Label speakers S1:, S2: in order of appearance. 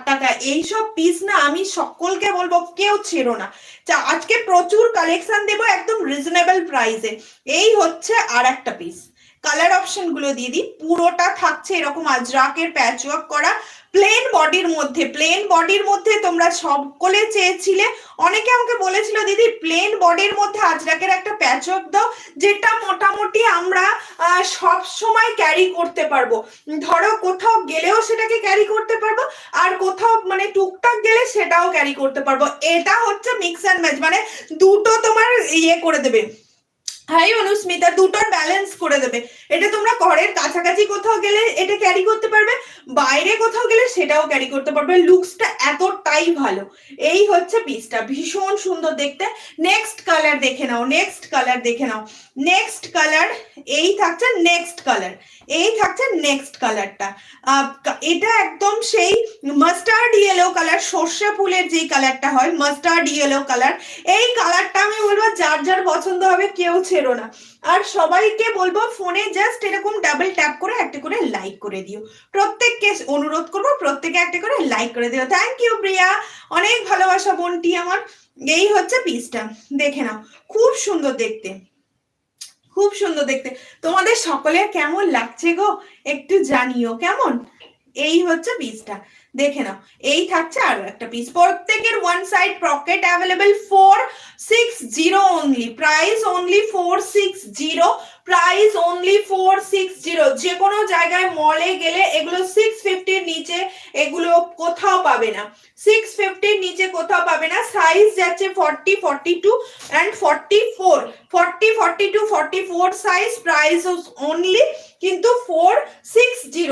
S1: টাকা। এইসব পিস না আমি সকলকে বলবো কেউ ছেড়ো না। আজকে প্রচুর কালেকশন দেবো একদম রিজনেবল প্রাইসে। এই হচ্ছে আর একটা পিস। কালার অপশন গুলো দিয়ে দিই। পুরোটা থাকছে এরকম আজরাকের প্যাচওয়ার্ক করা, প্লেন বডির মধ্যে। প্লেন বডির মধ্যে তোমরা সকলে চেয়েছিলে, অনেকে আমাকে বলেছিল দিদি প্লেন বডির মধ্যে আজরাকের একটা প্যাচওয়ার্ক দাও, যেটা মোটামুটি আমরা সব সময় ক্যারি করতে পারবো। ধরো কোথাও গেলেও সেটাকে ক্যারি করতে পারবো, আর কোথাও মানে টুকটাক গেলে সেটাও ক্যারি করতে পারবো। এটা হচ্ছে মিক্স অ্যান্ড ম্যাচ, মানে দুটো তোমার ইয়ে করে দেবে। হাই অনুস্মিতা, দুটোর ব্যালেন্স করে দেবে। এটা তোমরা ঘরের কাছাকাছি কোথাও গেলে এটা ক্যারি করতে পারবে, বাইরে কোথাও গেলে সেটাও ক্যারি করতে পারবে। লুকসটা এতটাই ভালো। এই হচ্ছে পিসটা, ভীষণ সুন্দর দেখতে। নেক্সট কালার দেখে নাও, নেক্সট কালার দেখে নাও। নেক্সট কালার এই থাকছে, নেক্সট কালার এই থাকছে, নেক্সট কালারটা এটা একদম সেই মাস্টার্ড ইয়েলো কালার, সর্ষে ফুলের যে কালারটা হয় মাস্টার্ড ইয়েলো কালার। এই কালারটা আমি বলবো যার যার পছন্দ হবে কেউ ছেড়ো না। আর সবাইকে বলবো ফোনে জাস্ট এরকম ডাবল ট্যাপ করে একটা করে লাইক করে দিও। প্রত্যেককে অনুরোধ করবো প্রত্যেকে একটা করে লাইক করে দিও। থ্যাংক ইউ প্রিয়া, অনেক ভালোবাসা বোনটি আমার। এই হচ্ছে পিসটা, দেখে নাও, খুব সুন্দর দেখতে, খুব সুন্দর দেখতে। তোমাদের সকলের কেমন লাগছে গো একটু জানিও কেমন। এই হচ্ছে পিসটা, দেখে নাও। এই থাকছে আরো একটা পিস। প্রত্যেকের one side pocket available, 460 only, price only 460, price only 460। যে কোনো জায়গায় মলে গেলে এগুলো 650 এর নিচে এগুলো কোথাও পাবে না, 650 এর নিচে কোথাও পাবে না। সাইজ যাচ্ছে 40, 42 and 44, 40, 42, 44 সাইজ। প্রাইস অনলি কিন্তু 460।